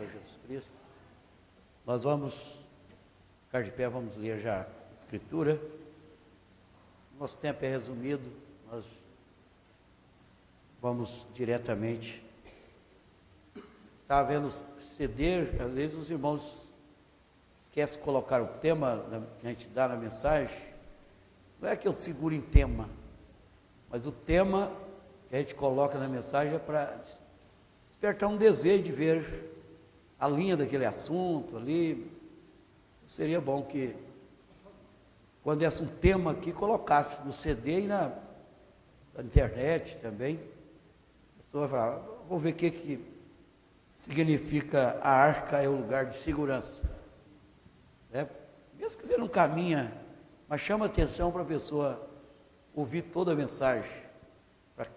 Senhor Jesus Cristo. Nós vamos ficar de pé, vamos ler já a Escritura. Nosso tempo é resumido, nós vamos diretamente. Estava vendo ceder, às vezes os irmãos esquecem de colocar o tema que a gente dá na mensagem. Não é que eu seguro em tema, mas o tema que a gente coloca na mensagem é para despertar um desejo de ver a linha daquele assunto ali. Seria bom que, quando desse um tema aqui, colocasse no CD e na internet também. A pessoa vai falar, vou ver o que significa a arca é o lugar de segurança. Mesmo que você não caminha, mas chama atenção para a pessoa ouvir toda a mensagem, para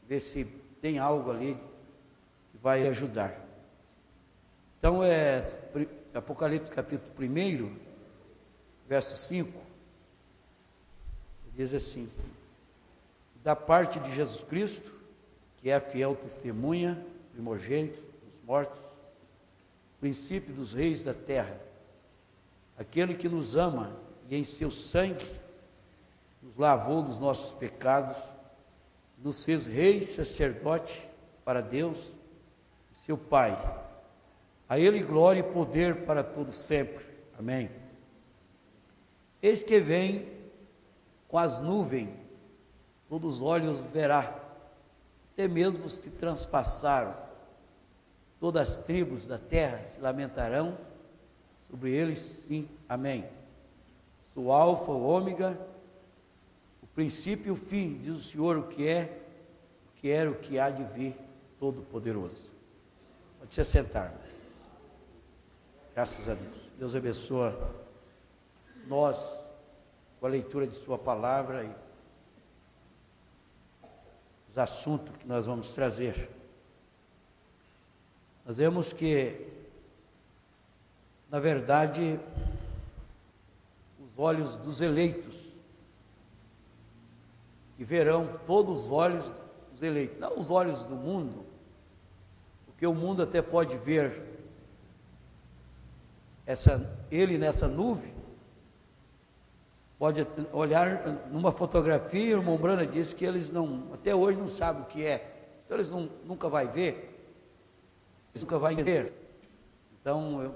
ver se tem algo ali que vai ajudar. Então, Apocalipse capítulo 1, verso 5, diz assim: da parte de Jesus Cristo, que é a fiel testemunha, primogênito dos mortos, princípio dos reis da terra, aquele que nos ama e em seu sangue nos lavou dos nossos pecados, nos fez reis, sacerdote para Deus, seu Pai. A Ele glória e poder para todos sempre. Amém. Eis que vem com as nuvens, todos os olhos verá, até mesmo os que transpassaram, todas as tribos da terra se lamentarão sobre eles, sim, amém. Sou o alfa, o ômega, o princípio e o fim, diz o Senhor, o que é, o que era, o que há de vir, Todo-Poderoso. Pode se sentar. Graças a Deus. Deus abençoa nós com a leitura de sua palavra e os assuntos que nós vamos trazer. Nós vemos que, na verdade, os olhos dos eleitos, que verão todos os olhos dos eleitos, não os olhos do mundo, porque o mundo até pode ver ele nessa nuvem, pode olhar numa fotografia, o irmão Brana disse que eles até hoje não sabem o que é, então eles nunca vão ver, eles nunca vão ver. Então, o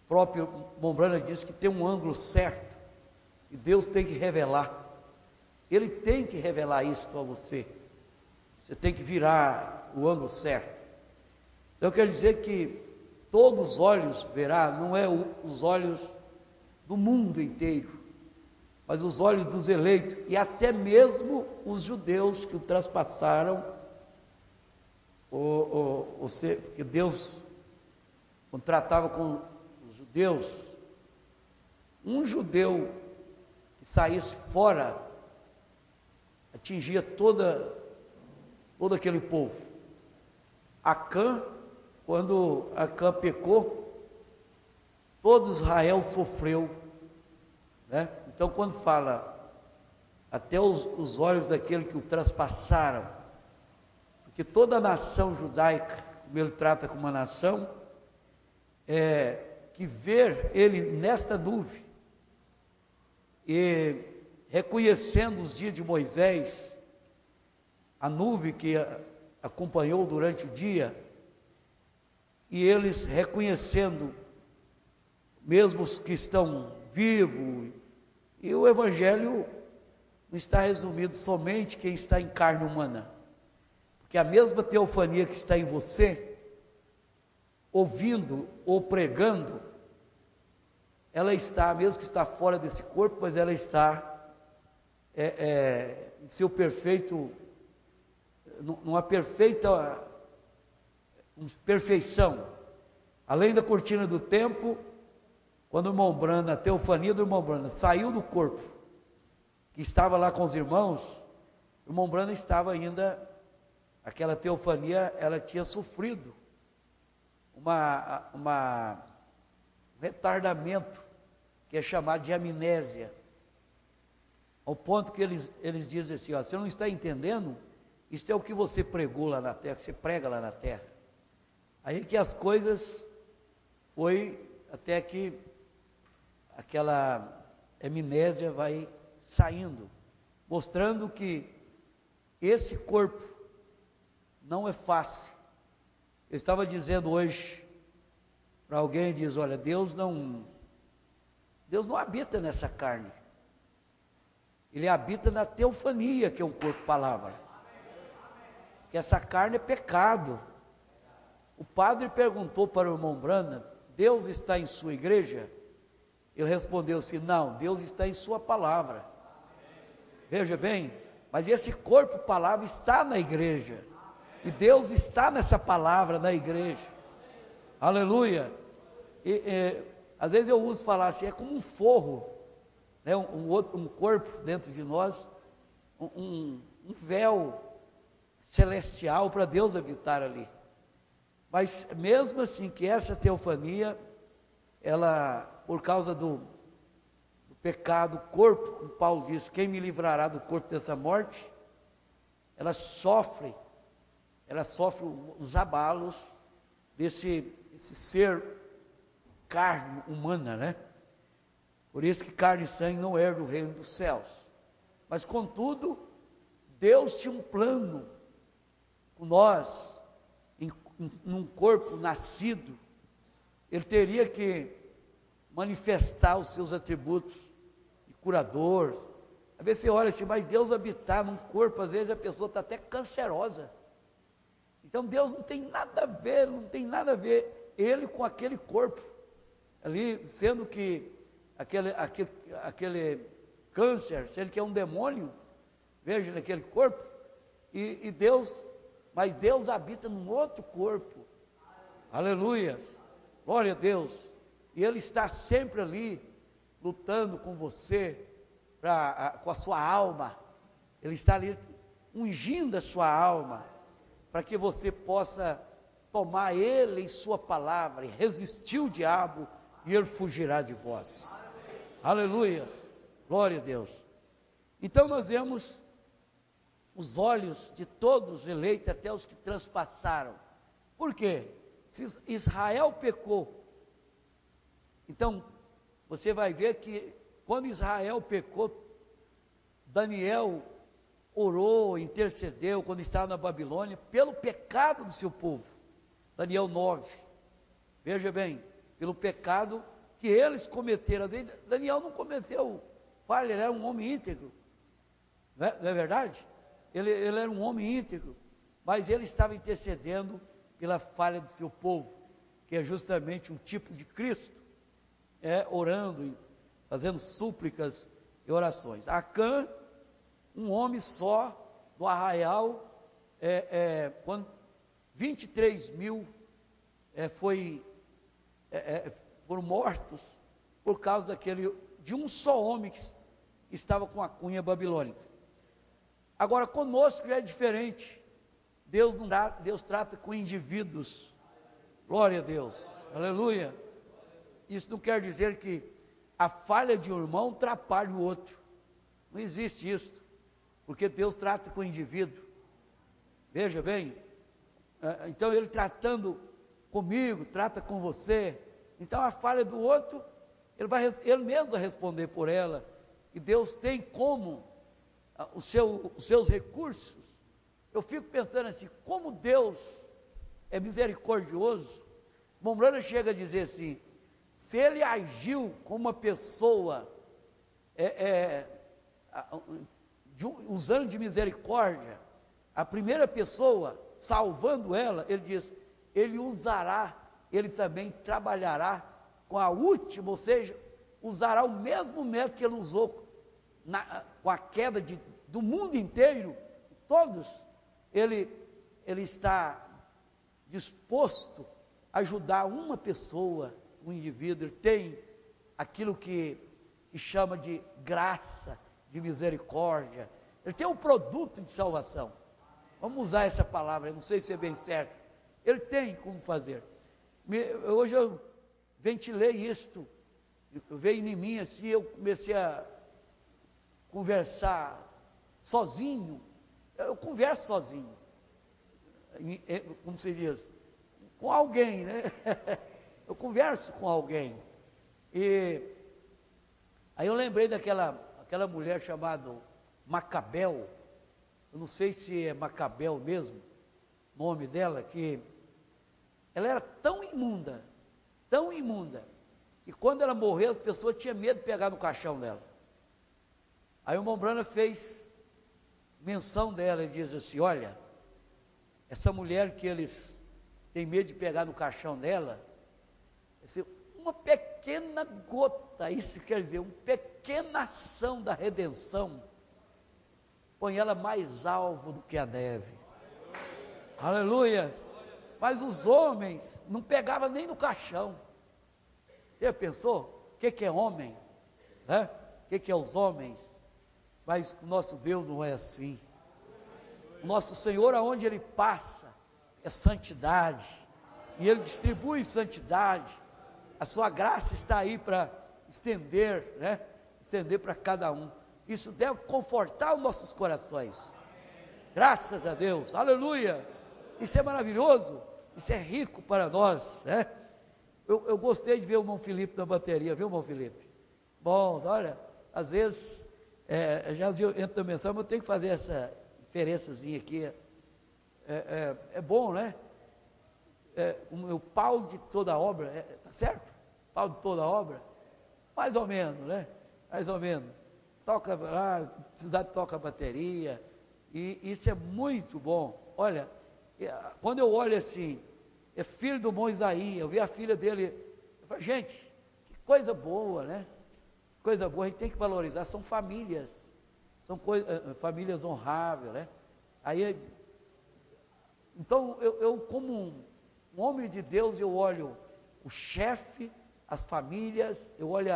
próprio irmão Brana disse que tem um ângulo certo, e Deus tem que revelar, Ele tem que revelar isso a você, você tem que virar o ângulo certo. Então, quer dizer que todos os olhos verá, não é os olhos do mundo inteiro, mas os olhos dos eleitos, e até mesmo os judeus que o transpassaram, porque Deus, quando tratava com os judeus, um judeu que saísse fora, atingia todo aquele povo. Acã, quando Acã pecou, todo Israel sofreu, né? Então, quando fala até os olhos daquele que o transpassaram, porque toda a nação judaica, como ele trata como uma nação, que ver ele nesta nuvem, e reconhecendo os dias de Moisés, a nuvem que acompanhou durante o dia, e eles reconhecendo, mesmo os que estão vivos, e o Evangelho não está resumido somente quem está em carne humana, porque a mesma teofania que está em você, ouvindo ou pregando, ela está, mesmo que está fora desse corpo, mas ela está em seu perfeito, numa perfeição, além da cortina do tempo. Quando o irmão Brana, a teofania do irmão Brana saiu do corpo, que estava lá com os irmãos, o irmão Brana estava ainda, aquela teofania, ela tinha sofrido um retardamento, que é chamado de amnésia, ao ponto que eles dizem assim, você não está entendendo? Isso é o que você pregou lá na terra, que você prega lá na terra. Aí que as coisas foi até que aquela amnésia vai saindo, mostrando que esse corpo não é fácil. Eu estava dizendo hoje para alguém, diz, olha, Deus não habita nessa carne. Ele habita na teofania, que é o corpo palavra. Que essa carne é pecado. O padre perguntou para o irmão Brana, Deus está em sua igreja? Ele respondeu assim, não, Deus está em sua palavra. Veja bem, mas esse corpo palavra está na igreja. E Deus está nessa palavra na igreja. Aleluia. Às vezes eu uso falar assim, é como um forro, né? um corpo dentro de nós, um véu celestial para Deus habitar ali. Mas mesmo assim que essa teofania, ela, por causa do pecado, o corpo, como Paulo diz, quem me livrará do corpo dessa morte? Ela sofre os abalos desse ser carne humana, né? Por isso que carne e sangue não herdam o reino dos céus. Mas contudo, Deus tinha um plano com nós, num corpo nascido. Ele teria que manifestar os seus atributos de curador. Às vezes você olha assim, mas Deus habitar num corpo, às vezes a pessoa está até cancerosa. Então Deus não tem nada a ver ele com aquele corpo ali, sendo que aquele câncer, se ele quer um demônio, veja naquele corpo, mas Deus habita num outro corpo. Aleluias, glória a Deus. E Ele está sempre ali, lutando com você, com a sua alma. Ele está ali ungindo a sua alma, para que você possa tomar Ele em sua palavra, e resistir o diabo, e Ele fugirá de vós. Aleluia, glória a Deus. Então nós vemos os olhos de todos os eleitos, até os que transpassaram. Por quê? Se Israel pecou, então você vai ver que quando Israel pecou, Daniel orou, intercedeu, quando estava na Babilônia, pelo pecado do seu povo. Daniel 9, veja bem, pelo pecado que eles cometeram. Às vezes Daniel não cometeu falha, ele era um homem íntegro, não é verdade? Ele era um homem íntegro, mas ele estava intercedendo pela falha do seu povo, que é justamente um tipo de Cristo, orando, fazendo súplicas e orações. Acã, um homem só, no arraial, quando 23.000 foram mortos por causa de um só homem que estava com a cunha babilônica. Agora conosco já é diferente. Deus trata com indivíduos. Glória a Deus, aleluia. Isso não quer dizer que a falha de um irmão atrapalhe o outro. Não existe isso, porque Deus trata com o indivíduo. Veja bem, então Ele tratando comigo, trata com você. Então a falha do outro, Ele mesmo vai responder por ela. E Deus tem como os seus recursos. Eu fico pensando assim, como Deus é misericordioso. Mombrana chega a dizer assim, se Ele agiu com uma pessoa usando de misericórdia, a primeira pessoa, salvando ela, Ele diz, Ele usará, Ele também trabalhará com a última, ou seja, usará o mesmo método que Ele usou com a queda do mundo inteiro, todos, Ele está disposto a ajudar uma pessoa, um indivíduo. Ele tem aquilo que chama de graça, de misericórdia. Ele tem um produto de salvação. Vamos usar essa palavra, eu não sei se é bem certo. Ele tem como fazer. Hoje eu ventilei isto, veio em mim assim, eu comecei a conversar sozinho. Eu converso sozinho, como se diz, com alguém, né? Eu converso com alguém. E aí eu lembrei aquela mulher chamada Macabel, eu não sei se é Macabel mesmo, o nome dela, que ela era tão imunda, que quando ela morreu, as pessoas tinham medo de pegar no caixão dela. Aí o Mombrana fez menção dela e diz assim: olha, essa mulher que eles têm medo de pegar no caixão dela, assim, uma pequena gota, isso quer dizer, uma pequena ação da redenção, põe ela mais alvo do que a neve. Aleluia! Mas os homens não pegavam nem no caixão. Você já pensou? O que é homem? Né? O que é os homens? Mas o nosso Deus não é assim. O nosso Senhor, aonde Ele passa, é santidade. E Ele distribui santidade. A sua graça está aí para estender, né? Estender para cada um. Isso deve confortar os nossos corações. Graças a Deus. Aleluia. Isso é maravilhoso. Isso é rico para nós, né? Eu gostei de ver o irmão Felipe na bateria, viu, irmão Felipe? Bom, olha, às vezes, já entro na mensagem, mas eu tenho que fazer essa diferençazinha aqui. É bom, né? O pau de toda obra, tá certo? Pau de toda obra? Mais ou menos, né? Mais ou menos. Toca lá, precisar de tocar bateria, e isso é muito bom. Olha, quando eu olho assim, é filho do bom Isaías, eu vi a filha dele, eu falo, gente, que coisa boa, né? Coisa boa, a gente tem que valorizar, são famílias, são famílias honráveis, né? Aí, então, eu como um homem de Deus, eu olho o chefe, as famílias, eu olho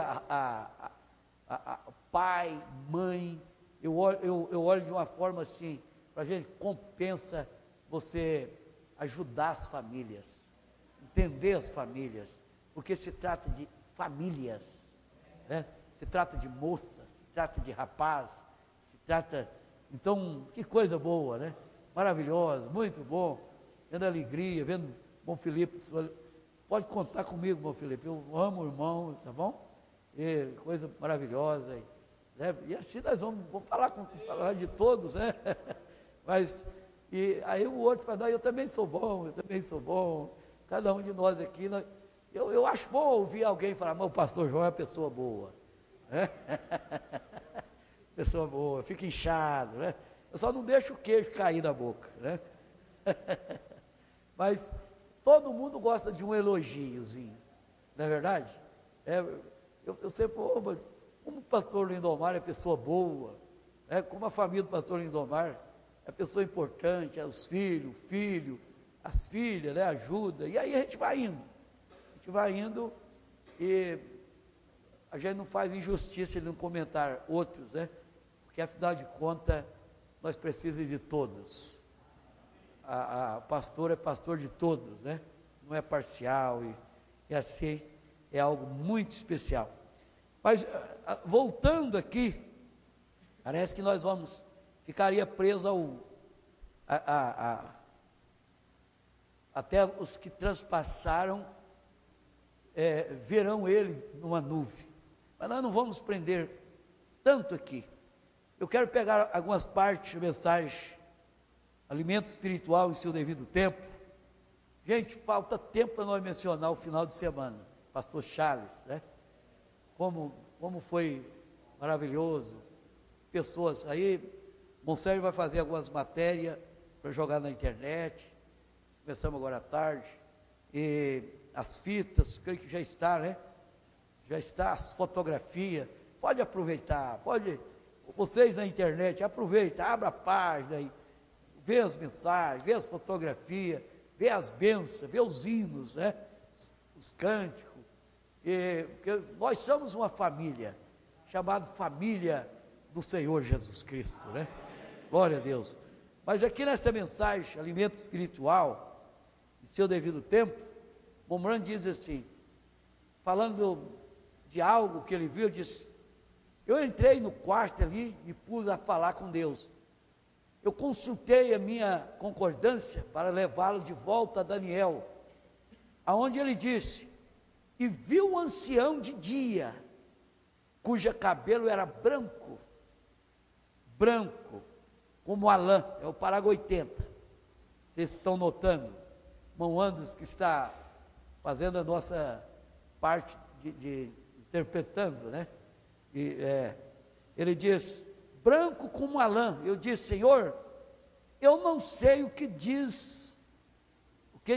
pai, mãe, eu olho de uma forma assim, para a gente compensa você ajudar as famílias, entender as famílias, porque se trata de famílias, né? Se trata de moça, se trata de rapaz, se trata, então, que coisa boa, né? Maravilhosa, muito bom, vendo alegria, vendo bom Felipe, pode contar comigo, bom Felipe, eu amo o irmão, tá bom? E coisa maravilhosa, né? E assim nós vamos falar de todos, né? Mas, e aí o outro fala, eu também sou bom, cada um de nós aqui, eu acho bom ouvir alguém falar, mas o pastor João é uma pessoa boa, né? Pessoa boa, fica inchado, né? Eu só não deixo o queijo cair da boca, né? Mas todo mundo gosta de um elogiozinho, não é verdade? Eu sempre, como o pastor Lindomar é pessoa boa, né? Como a família do pastor Lindomar é pessoa importante, os filhos, as filhas, né? Ajuda, e aí a gente vai indo, e a gente não faz injustiça de não comentar outros, né? Porque afinal de contas, nós precisamos de todos. A pastor é pastor de todos, né? Não é parcial, e assim é algo muito especial. Mas voltando aqui, parece que nós ficaria preso até os que transpassaram, verão ele numa nuvem. Mas nós não vamos prender tanto aqui. Eu quero pegar algumas partes da mensagem, alimento espiritual em seu devido tempo. Gente, falta tempo para nós mencionar o final de semana, pastor Charles, né? Como foi maravilhoso, pessoas, aí, Monsenhor vai fazer algumas matérias para jogar na internet, começamos agora à tarde, e as fitas, creio que já está, né? Já está, as fotografias, pode aproveitar, vocês na internet, aproveita, abra a página aí, vê as mensagens, vê as fotografias, vê as bênçãos, vê os hinos, né? Os cânticos, porque nós somos uma família, chamada família do Senhor Jesus Cristo, né? Glória a Deus. Mas aqui nesta mensagem, alimento espiritual, em seu devido tempo, Mombrana diz assim, falando de algo que ele viu, disse, eu entrei no quarto ali e pus a falar com Deus. Eu consultei a minha concordância para levá-lo de volta a Daniel, aonde ele disse e viu um ancião de dia, cujo cabelo era branco, como a lã, é o parágrafo 80. Vocês estão notando, irmão Anderson, que está fazendo a nossa parte de interpretando, né? Ele diz, branco como a lã. Eu disse, Senhor, eu não sei o que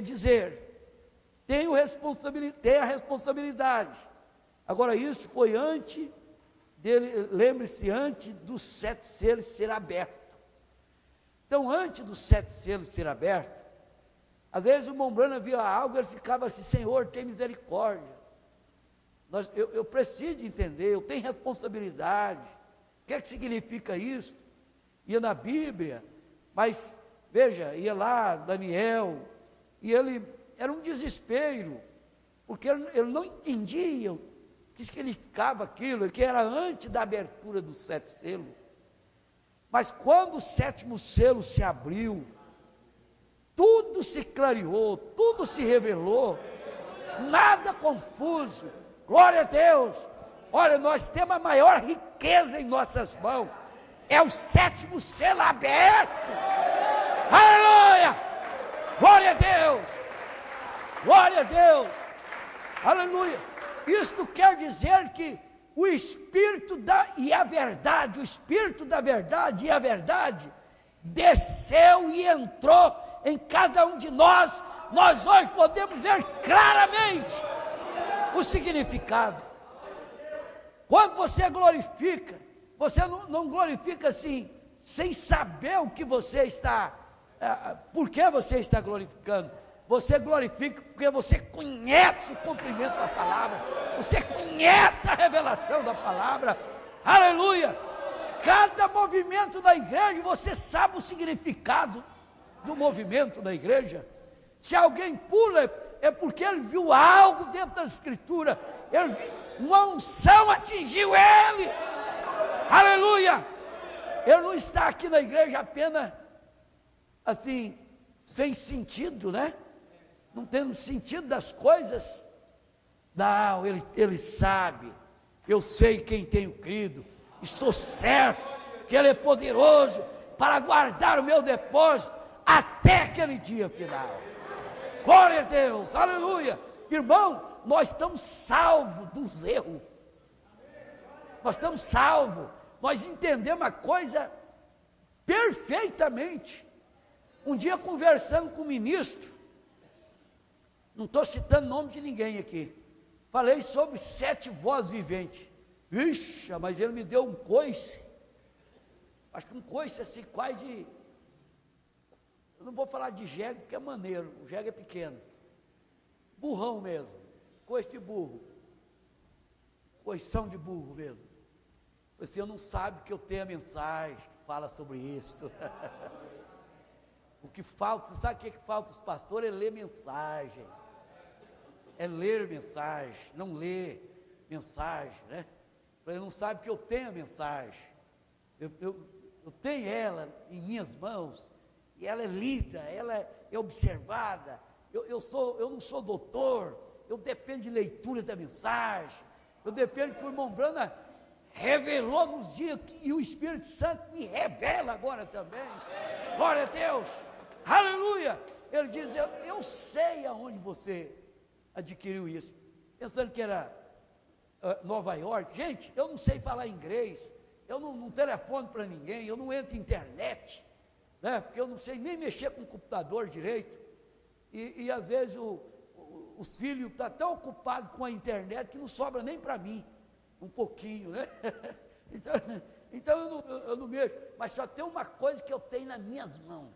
dizer. Tenho a responsabilidade. Agora, isso foi antes dele, lembre-se, antes dos 7 selos ser aberto. Então, antes dos 7 selos ser aberto, às vezes o irmão Branham via algo, ele ficava assim, Senhor, tem misericórdia. Eu preciso entender, eu tenho responsabilidade. O que é que significa isso? Ia na Bíblia, mas, veja, ia lá, Daniel, e ele, era um desespero, porque ele não entendia o que significava aquilo, que era antes da abertura dos 7 selos. Mas quando o 7º selo se abriu, tudo se clareou, tudo se revelou, nada confuso. Glória a Deus. Olha, nós temos a maior riqueza em nossas mãos, é o 7º selo aberto. Aleluia! Glória a Deus! Glória a Deus! Aleluia! Isto quer dizer que o Espírito e a verdade, o Espírito da verdade e a verdade desceu e entrou em cada um de nós. Nós hoje podemos ver claramente o significado. Quando você glorifica, você não glorifica assim, sem saber o que você está, por que você está glorificando. Você glorifica porque você conhece o cumprimento da palavra, você conhece a revelação da palavra. Aleluia! Cada movimento da igreja, você sabe o significado do movimento da igreja. Se alguém pula, é porque ele viu algo dentro da Escritura, uma unção atingiu ele. Aleluia! Ele não está aqui na igreja apenas assim, sem sentido, né? Não tendo sentido das coisas. Não, ele sabe. Eu sei quem tenho crido. Estou certo que Ele é poderoso para guardar o meu depósito até aquele dia final. Glória a Deus, aleluia. Irmão, nós estamos salvos dos erros. Nós estamos salvos. Nós entendemos a coisa perfeitamente. Um dia conversando com o ministro, não estou citando nome de ninguém aqui, falei sobre 7 vozes viventes. Ixi, mas ele me deu um coice, acho que um coice assim, quase de, eu não vou falar de jegue porque é maneiro, o jegue é pequeno, burrão mesmo, coice de burro, coição de burro mesmo. Assim, eu não sabe que eu tenho a mensagem que fala sobre isso. O que falta, você sabe o que falta os pastores? É ler mensagem. É ler mensagem, não ler mensagem, né? Ele não sabe que eu tenho a mensagem. Eu tenho ela em minhas mãos, e ela é lida, ela é observada. Eu não sou doutor, eu dependo de leitura da mensagem, eu dependo que o irmão Branham revelou nos dias, e o Espírito Santo me revela agora também. Glória a Deus, aleluia. Ele diz, eu sei aonde você adquiriu isso, pensando que era Nova York. Gente, eu não sei falar inglês, eu não telefono para ninguém, eu não entro em internet, né, porque eu não sei nem mexer com o computador direito, e às vezes os filhos estão tão ocupados com a internet que não sobra nem para mim, um pouquinho, né? Então eu não mexo, mas só tem uma coisa que eu tenho nas minhas mãos,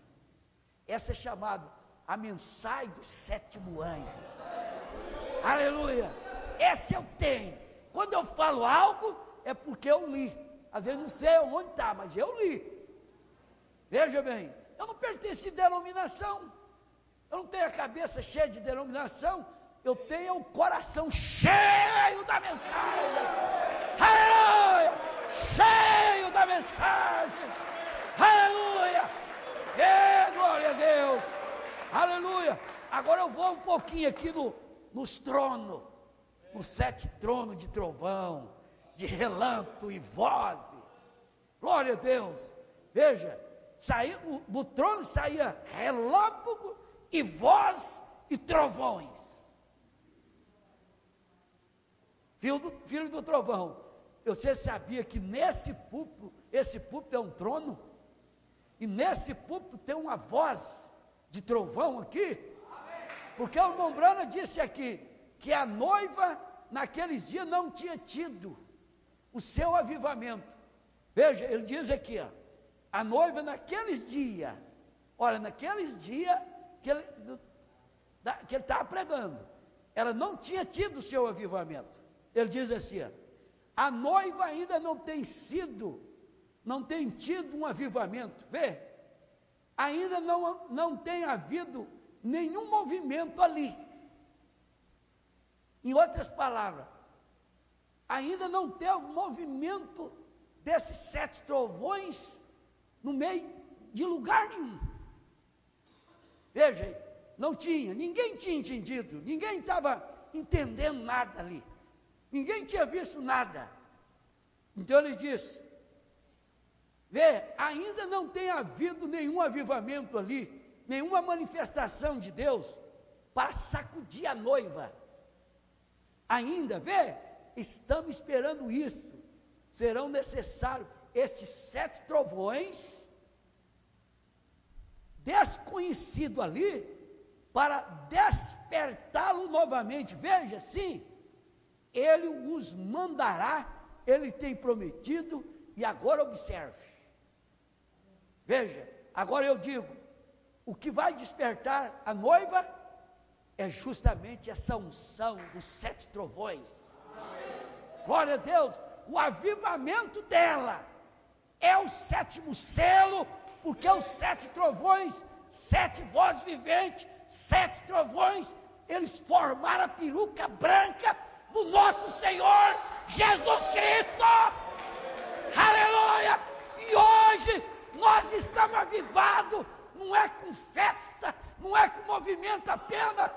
essa é chamada a mensagem do 7º anjo. Aleluia, essa eu tenho. Quando eu falo algo, é porque eu li, às vezes não sei onde está, mas eu li. Veja bem, eu não pertenço a denominação, eu não tenho a cabeça cheia de denominação, eu tenho o coração cheio da mensagem. Aleluia, cheio da mensagem. Aleluia, glória a Deus, aleluia. Agora eu vou um pouquinho aqui nos tronos. os 7 tronos de trovão, de relâmpago e voz. Glória a Deus. Veja, do trono saía relâmpago e voz e trovões. Filho do trovão. Você sabia que nesse púlpito, esse púlpito é um trono? E nesse púlpito tem uma voz de trovão aqui? Porque o irmão Brana disse aqui, que a noiva naqueles dias não tinha tido o seu avivamento. Veja, ele diz aqui, ó, a noiva naqueles dias, olha, naqueles dias que ele estava pregando, ela não tinha tido o seu avivamento. Ele diz assim, ó, a noiva ainda não tem tido um avivamento, vê, ainda não tem havido nenhum movimento ali. Em outras palavras, ainda não teve um movimento desses 7 trovões no meio de lugar nenhum. Veja, ninguém tinha entendido, ninguém estava entendendo nada ali, ninguém tinha visto nada. Então ele diz, vê, ainda não tem havido nenhum avivamento ali, nenhuma manifestação de Deus para sacudir a noiva. Ainda, vê, estamos esperando isso. Serão necessários estes 7 trovões desconhecido ali para despertá-lo novamente. Veja, sim, ele os mandará, ele tem prometido. E agora observe, veja, agora eu digo, o que vai despertar a noiva é justamente essa unção dos 7 trovões. Glória a Deus. O avivamento dela é o 7º selo, porque os 7 trovões, 7 vozes viventes, 7 trovões, eles formaram a peruca branca do nosso Senhor Jesus Cristo. Aleluia! E hoje nós estamos avivados, não é com festa, não é com movimento apenas.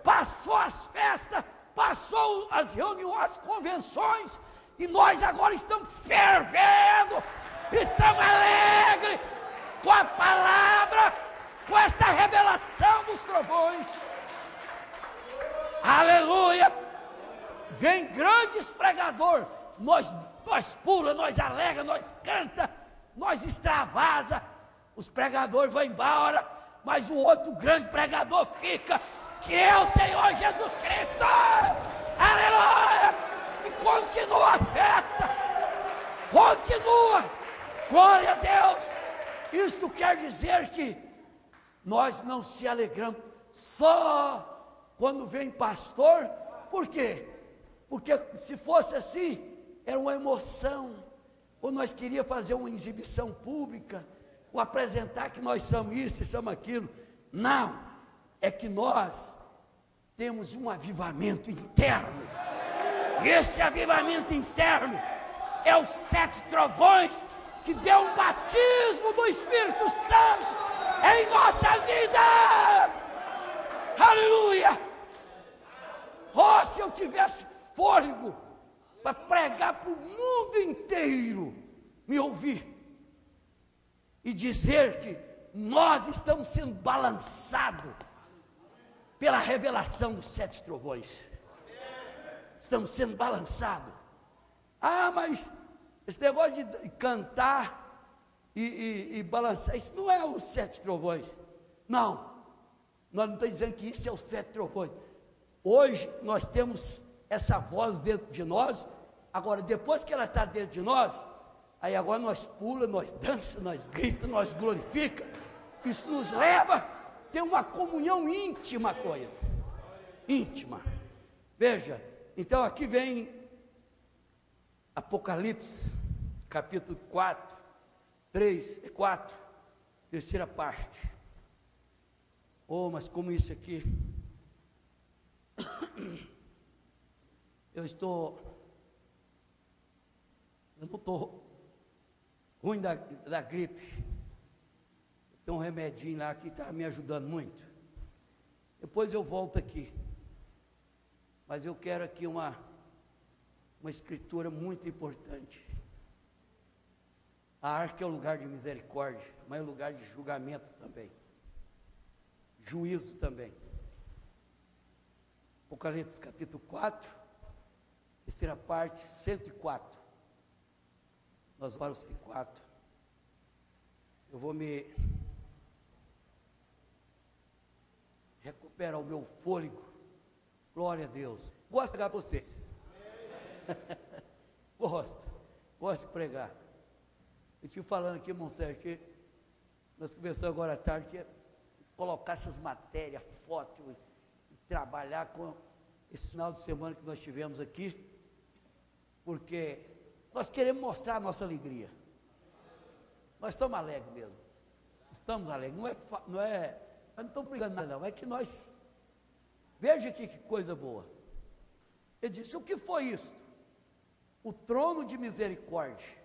Passou as festas, passou as reuniões, as convenções, e nós agora estamos fervendo, estamos alegres com a palavra, com esta revelação dos trovões. Aleluia! Vem grandes pregadores, nós pula, nós alega, nós canta, nós extravasa, os pregadores vão embora, mas o outro grande pregador fica, que é o Senhor Jesus Cristo. Aleluia! E continua a festa, continua, glória a Deus. Isto quer dizer que nós não se alegramos só quando vem pastor. Por quê? Porque se fosse assim, era uma emoção, ou nós queríamos fazer uma exibição pública, ou apresentar que nós somos isso e somos aquilo. Não, é que nós temos um avivamento interno, e esse avivamento interno é os 7 trovões que deu um batismo do Espírito Santo em nossas vidas. Aleluia! Oh, se eu tivesse fôlego para pregar para o mundo inteiro me ouvir e dizer que nós estamos sendo balançados pela revelação dos 7 trovões. Estamos sendo balançados. Ah, mas esse negócio de cantar e balançar, isso não é os 7 trovões. Não, nós não estamos dizendo que isso é os 7 trovões. Hoje nós temos essa voz dentro de nós. Agora, depois que ela está dentro de nós, aí agora nós pula, nós dança, nós grita, nós glorifica. Isso nos leva a ter uma comunhão íntima com Ele. Íntima. Veja, então aqui vem Apocalipse, capítulo 4, 3 e 4, terceira parte. Oh, mas como isso aqui, eu não estou ruim da gripe. Tem um remedinho lá que está me ajudando muito. Depois eu volto aqui. Mas eu quero aqui uma escritura muito importante. A arca é um lugar de misericórdia, mas é um lugar de julgamento também, juízo também. Apocalipse capítulo 4, terceira parte, 104. Nós vamos 104. Eu vou me recuperar o meu fôlego. Glória a Deus. Gosto de pregar para vocês. Gosto de pregar. Eu estive falando aqui, irmão Sérgio, que nós começamos agora à tarde, que colocar essas matérias, fotos, e trabalhar com esse final de semana que nós tivemos aqui, porque nós queremos mostrar a nossa alegria. Nós estamos alegres mesmo. Estamos alegres. Nós não estamos brigando nada, não. É que nós... Veja aqui que coisa boa. Ele disse, o que foi isto? O trono de misericórdia,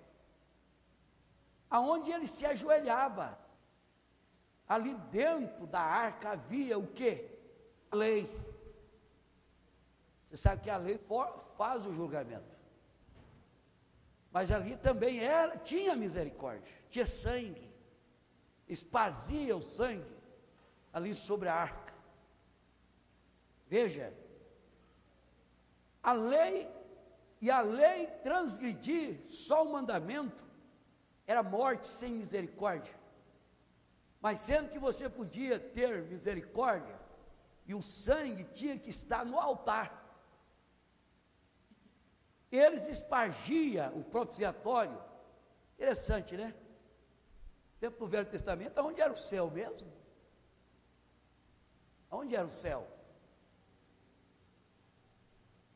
aonde ele se ajoelhava. Ali dentro da arca havia o quê? A lei. Você sabe que a lei faz o julgamento. Mas ali também tinha misericórdia, tinha sangue, espazia o sangue ali sobre a arca. Veja, a lei transgredir só o mandamento era morte sem misericórdia. Mas sendo que você podia ter misericórdia, e o sangue tinha que estar no altar. Eles espargia o propiciatório. Interessante, né? Tempo do Velho Testamento, onde era o céu mesmo? Onde era o céu?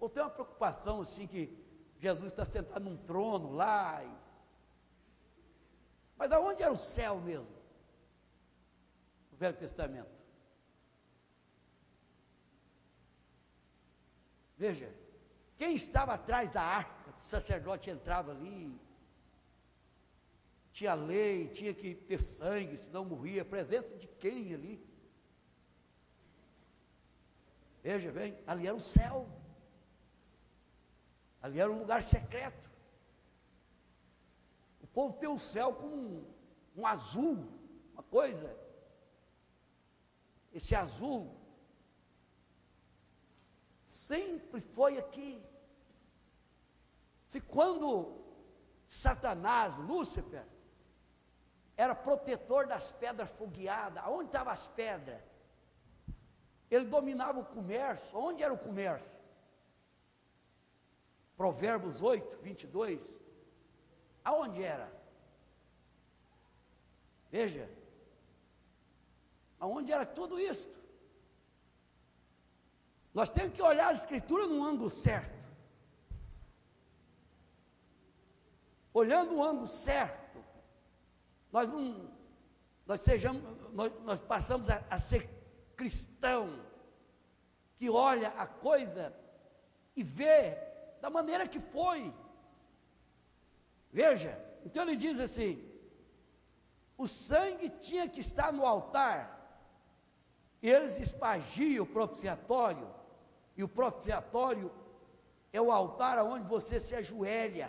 Ou tem uma preocupação assim que Jesus está sentado num trono lá. Mas aonde era o céu mesmo? No Velho Testamento. Veja, quem estava atrás da arca, o sacerdote entrava ali, tinha lei, tinha que ter sangue, senão morria. A presença de quem ali? Veja bem, ali era o céu, ali era um lugar secreto. O povo tem o céu como um azul, uma coisa. Esse azul sempre foi aqui. Se quando Satanás, Lúcifer, era protetor das pedras fogueadas, aonde estavam as pedras? Ele dominava o comércio. Onde era o comércio? Provérbios 8, 22. Aonde era? Veja, aonde era tudo isso? Nós temos que olhar a Escritura num ângulo certo. Olhando o ângulo certo, nós passamos a ser cristão, que olha a coisa e vê da maneira que foi. Veja, então ele diz assim, o sangue tinha que estar no altar, e eles espargiam o propiciatório, e o propiciatório é o altar onde você se ajoelha,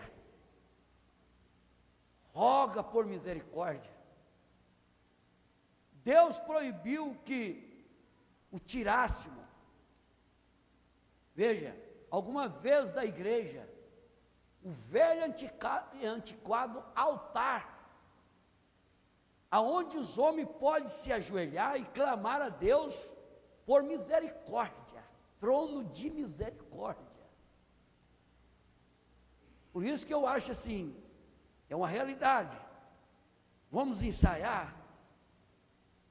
roga por misericórdia. Deus proibiu que o tirássemos. Veja, alguma vez da igreja, o velho antiquado altar, aonde os homens podem se ajoelhar e clamar a Deus por misericórdia, trono de misericórdia. Por isso que eu acho assim, é uma realidade. Vamos ensaiar,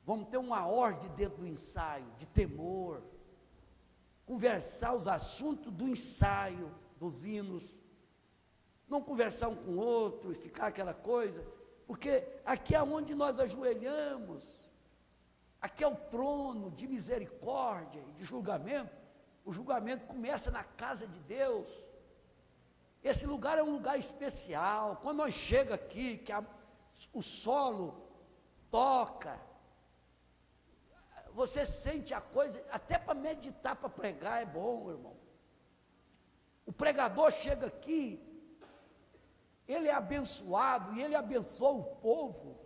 vamos ter uma ordem dentro do ensaio, de temor, conversar os assuntos do ensaio, dos hinos, não conversar um com o outro e ficar aquela coisa, porque aqui é onde nós ajoelhamos, aqui é o trono de misericórdia e de julgamento. O julgamento começa na casa de Deus. Esse lugar é um lugar especial. Quando nós chegamos aqui, que o solo toca, você sente a coisa, até para meditar, para pregar é bom, irmão. O pregador chega aqui, ele é abençoado e ele abençoa o povo.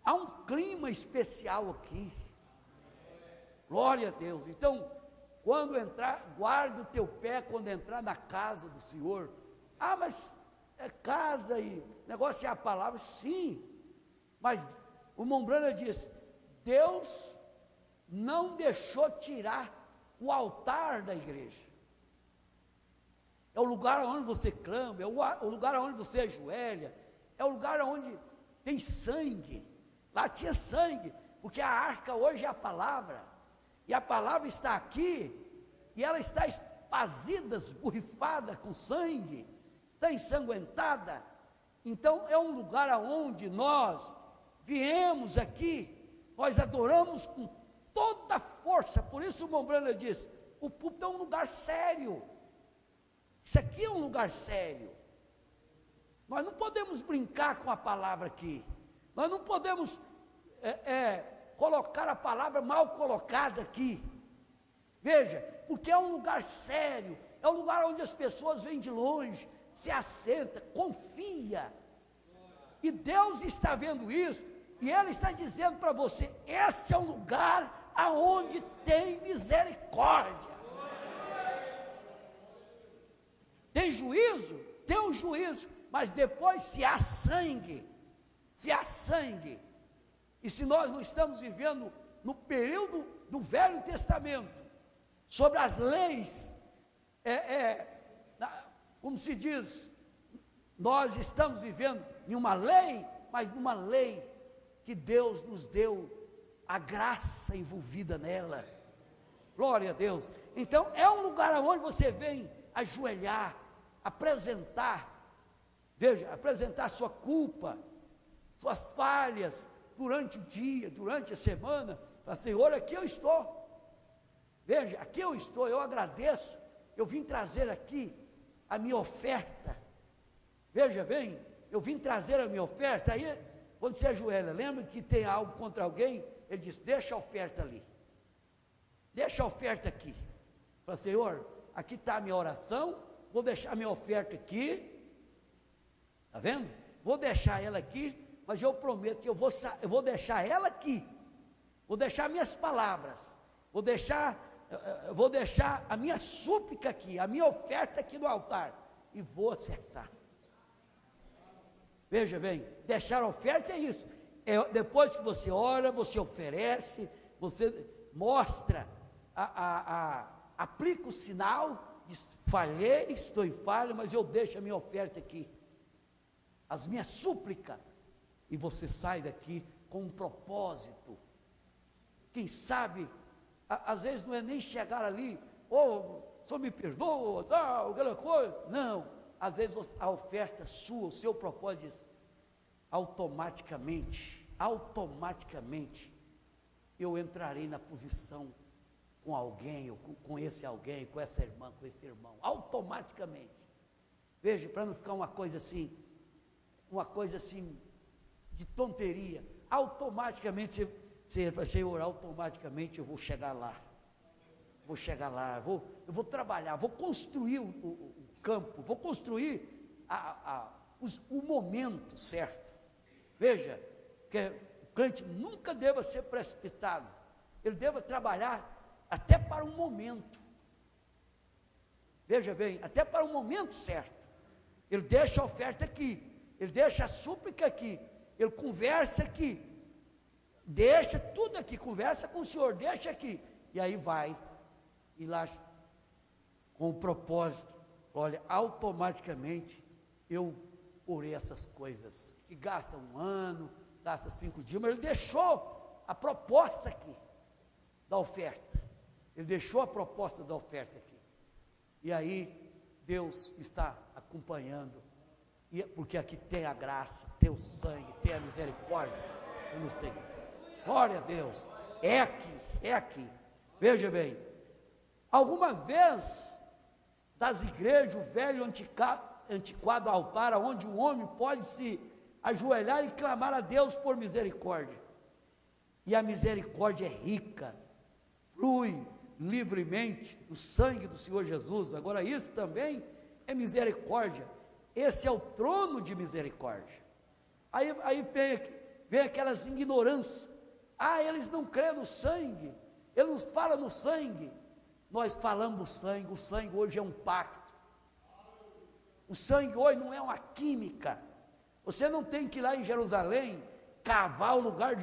Há um clima especial aqui. Glória a Deus. Então, quando entrar, guarda o teu pé quando entrar na casa do Senhor. Ah, mas é casa e negócio é a palavra. Sim, mas o Mombrana diz: Deus não deixou tirar o altar da igreja. É o lugar onde você clama, é o lugar onde você ajoelha, é o lugar onde tem sangue. Lá tinha sangue, porque a arca hoje é a palavra, e a palavra está aqui, e ela está espazida, esborrifada com sangue, está ensanguentada. Então é um lugar onde nós viemos aqui, nós adoramos com toda a força. Por isso o Mombrana diz: o púlpito é um lugar sério. Isso aqui é um lugar sério. Nós não podemos brincar com a palavra aqui. Nós não podemos colocar a palavra mal colocada aqui. Veja, porque é um lugar sério, é um lugar onde as pessoas vêm de longe, se assentam, confia. E Deus está vendo isso, e Ele está dizendo para você: esse é um lugar aonde tem misericórdia. Tem juízo? Tem um juízo, mas depois se há sangue, e se nós não estamos vivendo no período do Velho Testamento, sobre as leis, como se diz, nós estamos vivendo em uma lei, mas numa lei que Deus nos deu a graça envolvida nela. Glória a Deus. Então é um lugar onde você vem ajoelhar, apresentar, veja, apresentar sua culpa, suas falhas durante o dia, durante a semana. Fala: Senhor, aqui eu estou. Veja, aqui eu estou, eu agradeço. Eu vim trazer aqui a minha oferta. Veja bem, eu vim trazer a minha oferta. Aí, quando você ajoelha, lembra que tem algo contra alguém? Ele diz: deixa a oferta ali, deixa a oferta aqui. Fala: Senhor, aqui está a minha oração, vou deixar a minha oferta aqui, está vendo? Vou deixar ela aqui, mas eu prometo que eu vou deixar ela aqui, vou deixar minhas palavras, vou deixar a minha súplica aqui, a minha oferta aqui no altar, e vou acertar. Veja bem, deixar a oferta é isso, depois que você ora, você oferece, você mostra, aplica o sinal, diz: falhei, estou em falha, mas eu deixo a minha oferta aqui, as minhas súplicas, e você sai daqui com um propósito. Quem sabe, às vezes não é nem chegar ali: só me perdoa, aquela coisa. Não, às vezes a oferta sua, o seu propósito diz: automaticamente, eu entrarei na posição com alguém, ou com esse alguém, com essa irmã, com esse irmão, automaticamente. Veja, para não ficar uma coisa assim de tonteria, automaticamente você vai: Senhor, automaticamente eu vou chegar lá, eu vou trabalhar, vou construir o campo, vou construir o momento certo. Veja, que o crente nunca deva ser precipitado, ele deva trabalhar até para um momento. Veja bem, até para o momento certo. Ele deixa a oferta aqui, ele deixa a súplica aqui, ele conversa aqui, deixa tudo aqui, conversa com o Senhor, deixa aqui, e aí vai, e lá, com o propósito: olha, automaticamente eu orei essas coisas, que gasta um ano, gasta 5 dias, mas ele deixou a proposta aqui, da oferta, ele deixou a proposta da oferta aqui, e aí Deus está acompanhando, porque aqui tem a graça, tem o sangue, tem a misericórdia, eu não sei, glória a Deus, é aqui, veja bem, alguma vez, das igrejas, o velho antiquado altar, onde o homem pode se ajoelhar e clamar a Deus por misericórdia, e a misericórdia é rica, flui livremente do sangue do Senhor Jesus. Agora isso também é misericórdia. Esse é o trono de misericórdia. Aí vem aquelas ignorâncias. Eles não creem no sangue, eles nos falam no sangue. Nós falamos do sangue. O sangue hoje é um pacto. O sangue hoje não é uma química. Você não tem que ir lá em Jerusalém cavar o lugar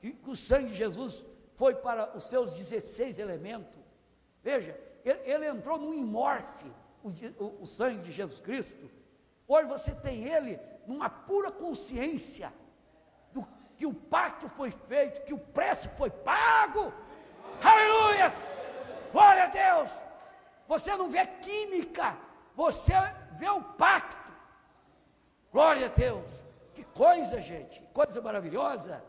que o sangue de Jesus foi para os seus 16 elementos. Veja, ele entrou no imorfe, o sangue de Jesus Cristo. Hoje você tem ele numa pura consciência do que o pacto foi feito, que o preço foi pago. Aleluia! Glória a Deus! Você não vê química, você vê o pacto. Glória a Deus! Que coisa, gente, que coisa maravilhosa.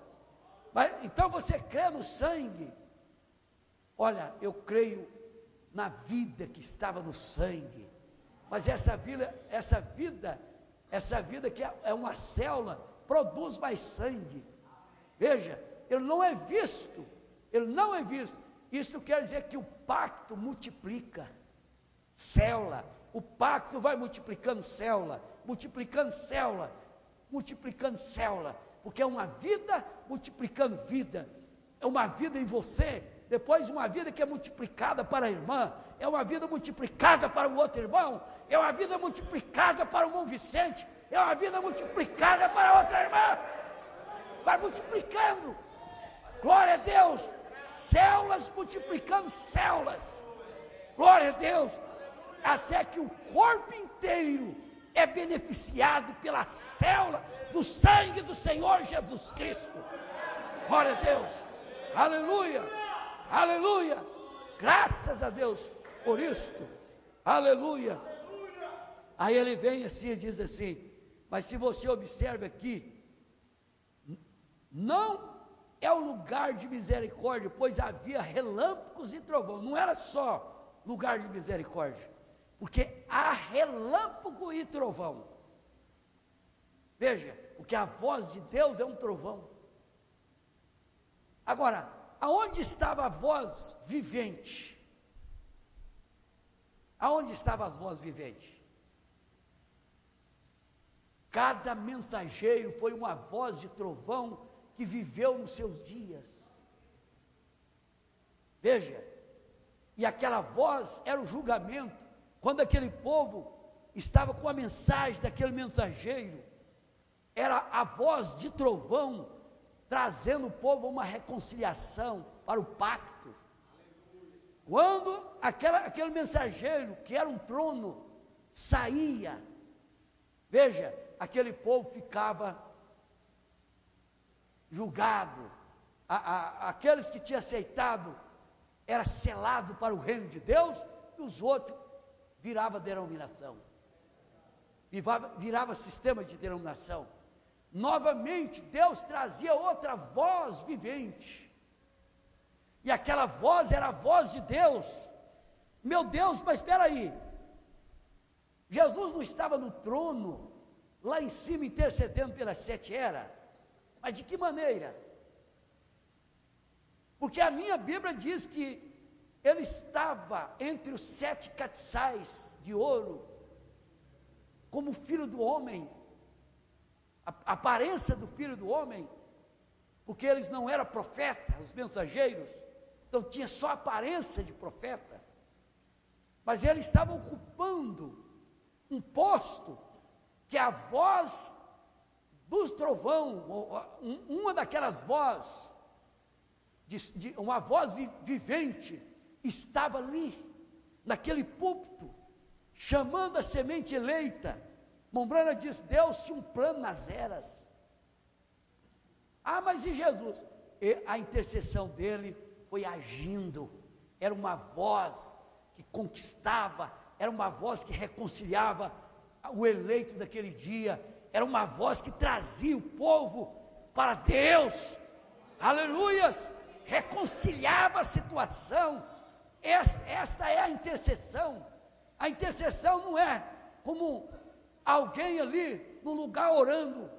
Mas, então você crê no sangue. Olha, eu creio na vida que estava no sangue. Mas essa vida que é uma célula, produz mais sangue. Veja, ele não é visto. Isso quer dizer que o pacto multiplica célula. O pacto vai multiplicando célula, porque é uma vida multiplicando vida. É uma vida em você, depois uma vida que é multiplicada para a irmã, é uma vida multiplicada para o outro irmão, é uma vida multiplicada para o irmão Vicente, é uma vida multiplicada para a outra irmã. Vai multiplicando. Glória a Deus. Células multiplicando células. Glória a Deus. Até que o corpo inteiro é beneficiado pela célula do sangue do Senhor Jesus Cristo. Glória a Deus. Aleluia. Aleluia. Graças a Deus por isto. Aleluia. Aí ele vem assim e diz assim: mas se você observa aqui, não é o lugar de misericórdia, pois havia relâmpagos e trovão. Não era só lugar de misericórdia, porque há relâmpago e trovão. Veja, porque a voz de Deus é um trovão. Agora, aonde estava a voz vivente? Aonde estava as vozes viventes? Cada mensageiro foi uma voz de trovão que viveu nos seus dias. Veja, e aquela voz era o julgamento. Quando aquele povo estava com a mensagem daquele mensageiro, era a voz de trovão, trazendo o povo a uma reconciliação para o pacto. Quando aquele mensageiro, que era um trono, saía, veja, aquele povo ficava julgado. Aqueles que tinham aceitado, era selado para o reino de Deus, e os outros virava denominação, virava sistema de denominação. Novamente Deus trazia outra voz vivente, e aquela voz era a voz de Deus. Meu Deus, mas espera aí, Jesus não estava no trono, lá em cima intercedendo pelas 7 eras? Mas de que maneira? Porque a minha Bíblia diz que ele estava entre os 7 castiçais de ouro, como filho do homem, a aparência do filho do homem, porque eles não eram profetas, os mensageiros, então tinha só aparência de profeta, mas ele estava ocupando um posto, que é a voz dos trovão, uma daquelas vozes, uma voz vivente, estava ali, naquele púlpito, chamando a semente eleita. Mombrana diz: Deus tinha um plano nas eras. Mas e Jesus? A intercessão dele foi agindo, era uma voz que conquistava, era uma voz que reconciliava o eleito daquele dia, era uma voz que trazia o povo para Deus, aleluias, reconciliava a situação. Esta é a intercessão. A intercessão não é como alguém ali no lugar orando,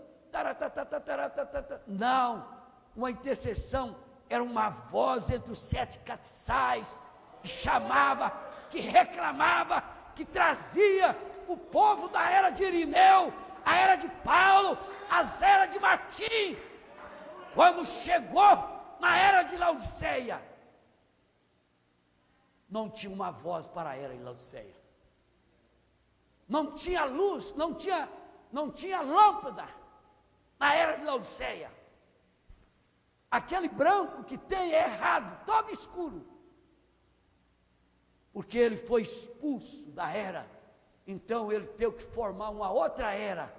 não, uma intercessão era uma voz entre os 7 castiçais, que chamava, que reclamava, que trazia o povo da era de Irineu, a era de Paulo, as eras de Martim. Quando chegou na era de Laodiceia, não tinha uma voz para a era de Laodiceia. Não tinha luz, não tinha lâmpada na era de Laodiceia. Aquele branco que tem é errado, todo escuro. Porque ele foi expulso da era. Então ele teve que formar uma outra era,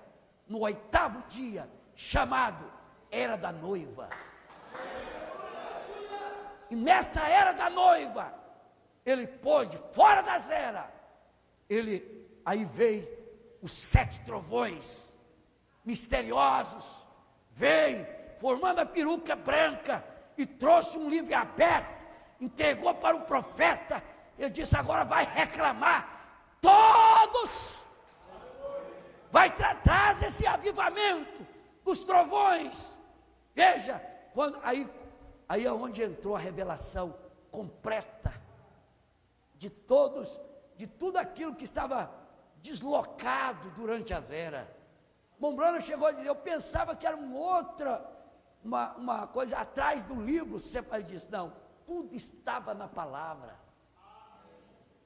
no 8º dia, chamado Era da Noiva. E nessa era da noiva, ele pôde, fora das eras, aí veio os 7 trovões misteriosos, veio formando a peruca branca e trouxe um livro aberto, entregou para o profeta. Ele disse: agora vai reclamar todos, vai tratar esse avivamento dos trovões. Veja, aí é onde entrou a revelação completa de tudo aquilo que estava deslocado durante as eras. Mombrana chegou a dizer: eu pensava que era uma coisa atrás do livro. Ele disse: não, tudo estava na palavra.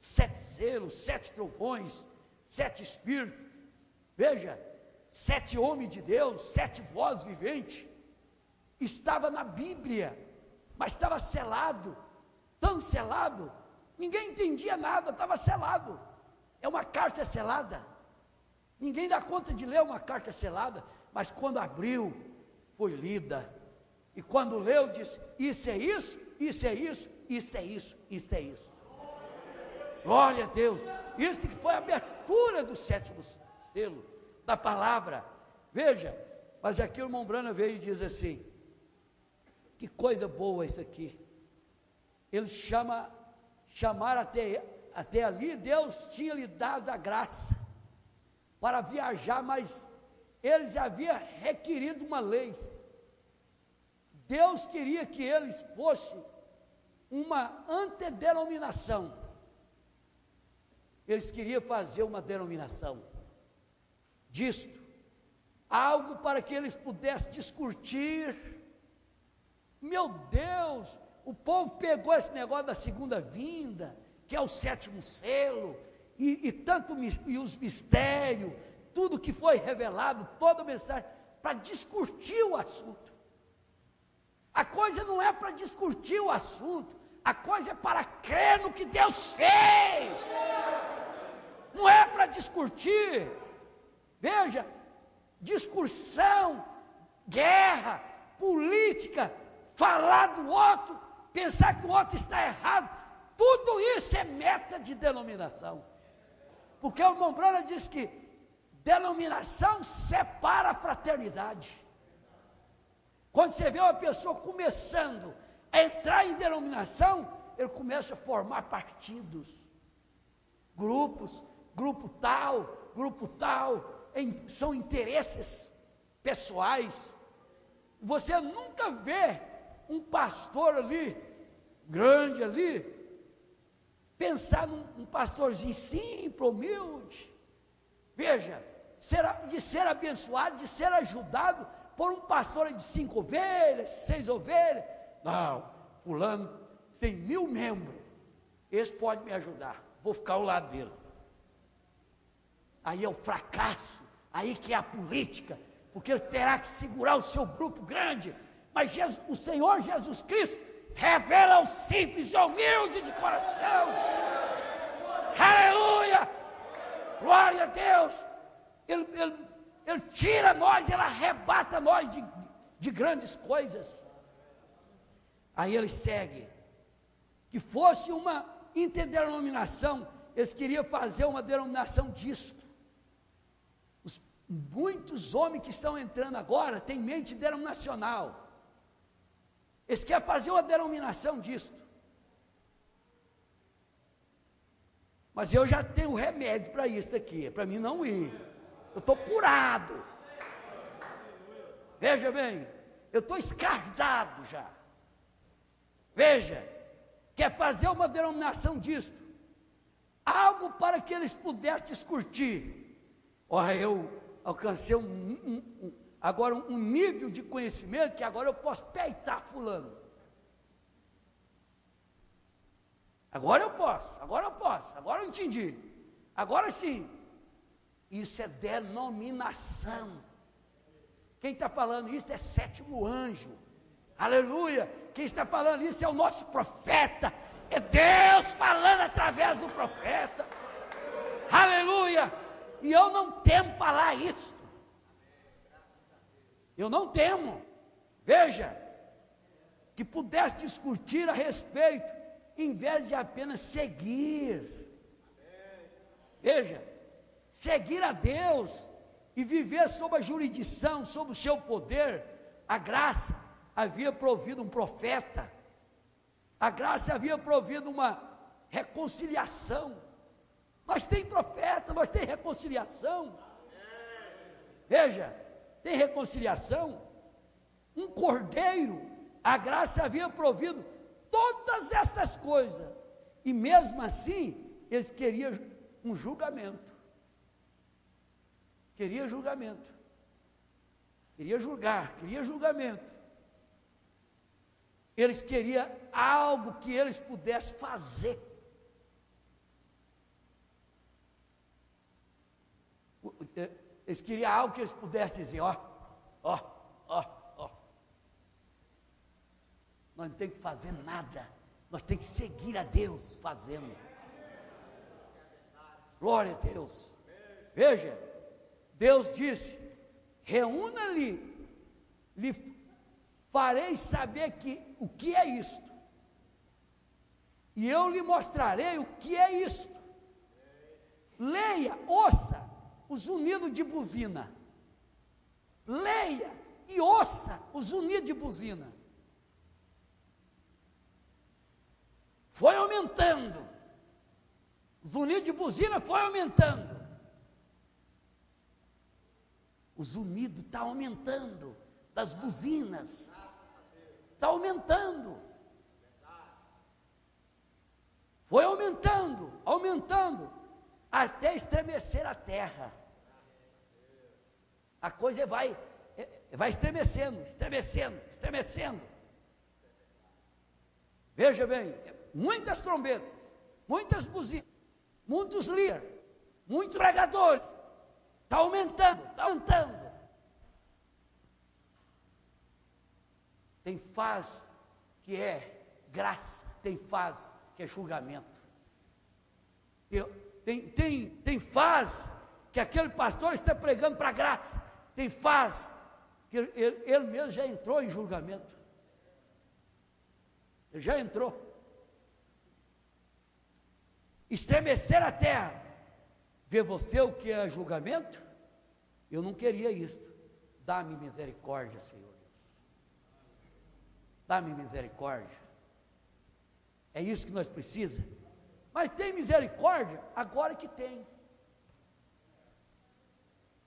7 selos, 7 trovões, 7 espíritos, veja, 7 homens de Deus, 7 vozes viventes, estava na Bíblia, mas estava selado, tão selado, ninguém entendia nada, estava selado. É uma carta selada, ninguém dá conta de ler uma carta selada, mas quando abriu, foi lida, e quando leu, disse: isso é isso, isso é isso, isso é isso, isso é isso. Glória a Deus. Isso que foi a abertura do 7º selo da palavra. Veja, mas aqui o irmão Brana veio e diz assim: que coisa boa isso aqui. Eles chamaram até ali, Deus tinha lhe dado a graça para viajar, mas eles haviam requerido uma lei. Deus queria que eles fossem uma antedenominação. Eles queriam fazer uma denominação disto, algo para que eles pudessem discutir. Meu Deus, o povo pegou esse negócio da segunda vinda, que é o 7º selo, e os mistérios, tudo que foi revelado, toda a mensagem, para discutir o assunto. A coisa não é para discutir o assunto, a coisa é para crer no que Deus fez. Não é para discutir. Veja, discussão, guerra, política, falar do outro, pensar que o outro está errado, tudo isso é meta de denominação. Porque o irmão Brana diz que denominação separa a fraternidade. Quando você vê uma pessoa começando a entrar em denominação, ele começa a formar partidos, grupos, grupo tal, são interesses pessoais. Você nunca vê um pastor ali, grande ali, pensar num pastorzinho simples, humilde. Veja, de ser abençoado, de ser ajudado por um pastor de 5 ovelhas, 6 ovelhas. Não, fulano tem 1000 membros, esse pode me ajudar, vou ficar ao lado dele. Aí é o fracasso, aí que é a política, porque ele terá que segurar o seu grupo grande. Mas o Senhor Jesus Cristo revela ao simples e humilde de coração. Aleluia! Glória a Deus! Ele tira nós, ele arrebata nós de grandes coisas. Aí ele segue, que fosse uma interdenominação, eles queriam fazer uma denominação disto. Muitos homens que estão entrando agora têm mente denominacional. Eles querem fazer uma denominação disto. Mas eu já tenho remédio para isso aqui, para mim não ir. Eu estou curado. Veja bem, eu estou escardado já. Veja, quer fazer uma denominação disto, algo para que eles pudessem curtir. Olha, eu alcancei agora um nível de conhecimento que agora eu posso peitar fulano. Agora eu posso, agora eu entendi. Agora sim. Isso é denominação. Quem está falando isso é sétimo anjo. Aleluia. Quem está falando isso é o nosso profeta. É Deus falando através do profeta. Aleluia. E eu não temo falar isso. Eu não temo. Veja, que pudesse discutir a respeito, em vez de apenas seguir. Veja, seguir a Deus e viver sob a jurisdição, sob o seu poder. A graça havia provido um profeta. A graça havia provido uma reconciliação. Nós tem profeta, nós tem reconciliação. Veja, tem reconciliação. Um cordeiro, a graça havia provido todas essas coisas. E mesmo assim, eles queriam um julgamento. Queria julgamento. Queria julgar, queria julgamento. Eles queriam algo que eles pudessem fazer. Eles queriam algo que eles pudessem dizer, ó. Nós não temos que fazer nada. Nós temos que seguir a Deus fazendo. Glória a Deus. Veja, Deus disse, reúna-lhe, lhe farei saber o que é isto. E eu lhe mostrarei o que é isto. Leia, ouça os unidos de buzina. Leia e ouça os unidos de buzina. Foi aumentando. Os unidos de buzina foi aumentando. Os unidos estão aumentando. Das buzinas. Está aumentando. Foi aumentando, aumentando. Até estremecer a terra. A coisa vai estremecendo, estremecendo, estremecendo. Veja bem, muitas trombetas, muitas buzinas, muitos líderes, muitos pregadores. Está aumentando, está aumentando. Tem fase que é graça, tem fase que é julgamento. Tem fase que aquele pastor está pregando para graça. Tem fase que ele mesmo já entrou em julgamento. Ele já entrou. Estremecer a terra. Ver você o que é julgamento? Eu não queria isso. Dá-me misericórdia, Senhor. Dá-me misericórdia. É isso que nós precisamos. Mas tem misericórdia? Agora que tem.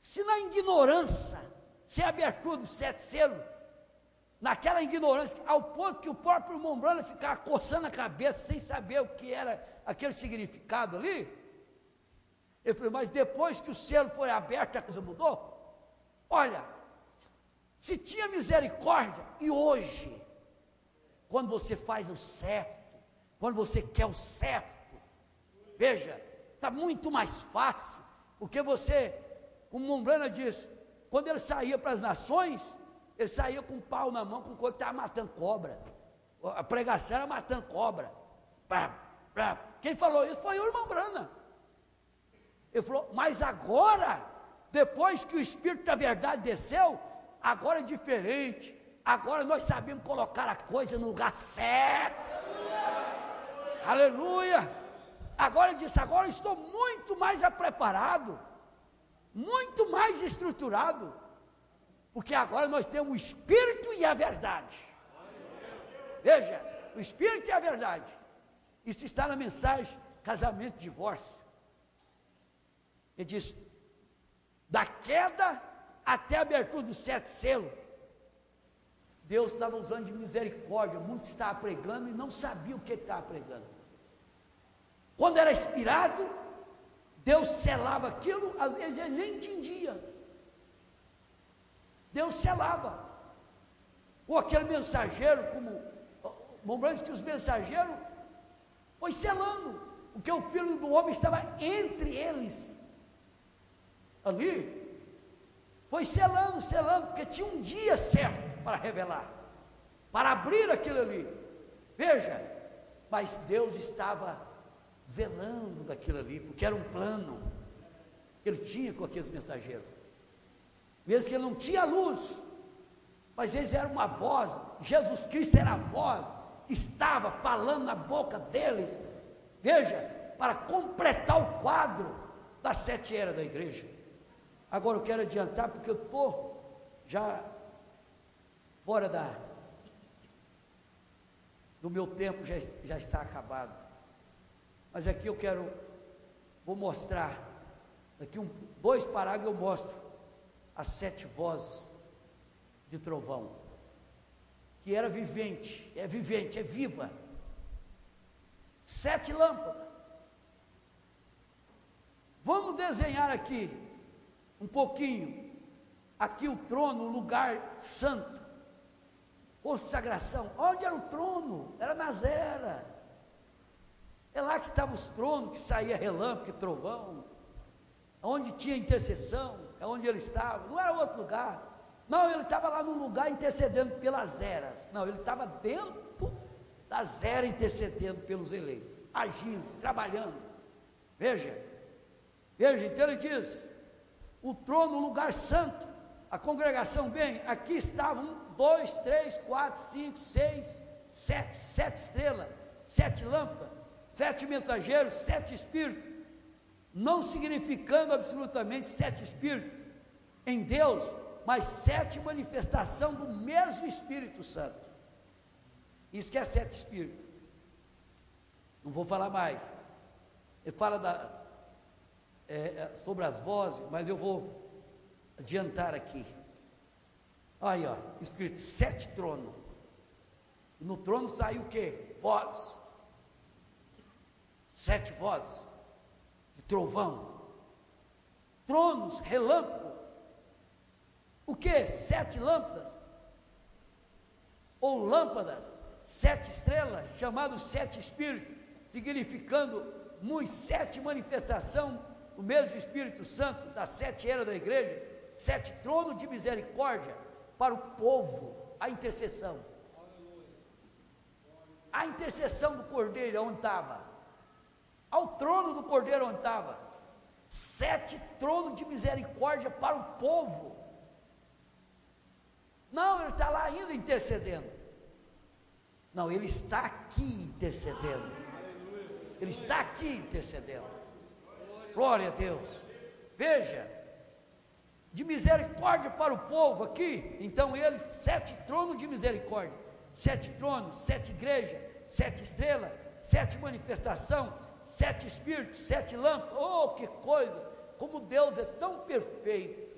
Se na ignorância, se a abertura dos 7 selos, naquela ignorância, ao ponto que o próprio irmão Branham ficava coçando a cabeça, sem saber o que era aquele significado ali, ele falou, mas depois que o selo foi aberto, a coisa mudou? Olha, se tinha misericórdia, e hoje, quando você faz o certo, quando você quer o certo, veja, está muito mais fácil, porque você, como Mombrana disse, quando ele saía para as nações, ele saía com um pau na mão, com coisa que estava matando cobra, a pregação era matando cobra. Quem falou isso foi o irmão Brana. Ele falou, mas agora, depois que o Espírito da verdade desceu, agora é diferente, agora nós sabemos colocar a coisa no lugar certo. Aleluia. Agora ele disse, agora estou muito mais preparado, muito mais estruturado, porque agora nós temos o Espírito e a verdade. Veja, o Espírito e a verdade. Isso está na mensagem casamento e divórcio. Ele diz, da queda até a abertura dos 7 selos, Deus estava usando de misericórdia, muitos estavam pregando e não sabiam o que estava pregando. Quando era inspirado, Deus selava aquilo, às vezes ele nem entendia. Deus selava. Ou aquele mensageiro, lembrando que os mensageiros foi selando, porque o Filho do Homem estava entre eles. Ali, foi selando, porque tinha um dia certo para revelar, para abrir aquilo ali. Veja, mas Deus estava zelando daquilo ali, porque era um plano que ele tinha com aqueles mensageiros, mesmo que ele não tinha luz, mas eles eram uma voz, Jesus Cristo era a voz que estava falando na boca deles, veja, para completar o quadro das 7 eras da igreja. Agora eu quero adiantar, porque eu estou já fora do meu tempo, já está acabado. Mas aqui vou mostrar, daqui 2 parágrafos eu mostro as 7 vozes de trovão, que era vivente, é viva. 7 lâmpadas. Vamos desenhar aqui um pouquinho, aqui o trono, o lugar santo, consagração. Onde era o trono? Era nas eras. É lá que estavam os tronos, que saía relâmpago e trovão, onde tinha intercessão, é onde ele estava, não era outro lugar. Não, ele estava lá num lugar intercedendo pelas eras. Não, ele estava dentro das eras intercedendo pelos eleitos, agindo, trabalhando. Veja, então ele diz, o trono, o lugar santo, a congregação, bem, aqui estavam 2, 3, 4, 5, 6, 7 estrelas, 7 lâmpadas, 7 mensageiros, 7 espíritos, não significando absolutamente 7 espíritos em Deus, mas 7 manifestações do mesmo Espírito Santo. Isso que é 7 espíritos. Não vou falar mais. Ele fala sobre as vozes, mas eu vou adiantar aqui. Aí, ó, escrito 7 tronos. No trono saiu o quê? Voz. 7 vozes de trovão. Tronos, relâmpago. O que? 7 lâmpadas, ou lâmpadas, 7 estrelas, chamados 7 espíritos, significando 7 manifestações do mesmo Espírito Santo, das 7 eras da igreja, 7 tronos de misericórdia para o povo, a intercessão. A intercessão do Cordeiro, onde estava? Ao trono do Cordeiro, onde estava? 7 tronos de misericórdia para o povo. Não, ele está lá ainda intercedendo. Não, ele está aqui intercedendo. Ele está aqui intercedendo. Glória a Deus. Veja, de misericórdia para o povo aqui, então ele, 7 tronos de misericórdia, 7 tronos, 7 igrejas, 7 estrelas, 7 manifestação, 7 espíritos, 7 lâmpadas. Oh, que coisa! Como Deus é tão perfeito.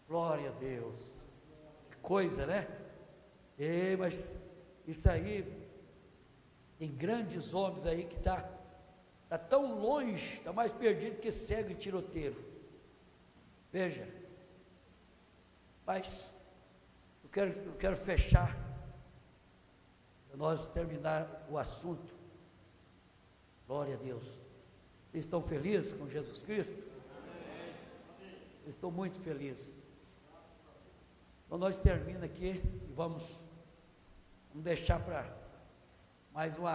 Glória a Deus, que coisa, né? Mas isso aí, tem grandes homens aí que está tão longe, está mais perdido que cego e tiroteiro. Veja, mas eu quero fechar, para nós terminar o assunto. Glória a Deus. Vocês estão felizes com Jesus Cristo? Eu estou muito feliz. Então nós terminamos aqui e vamos deixar para mais um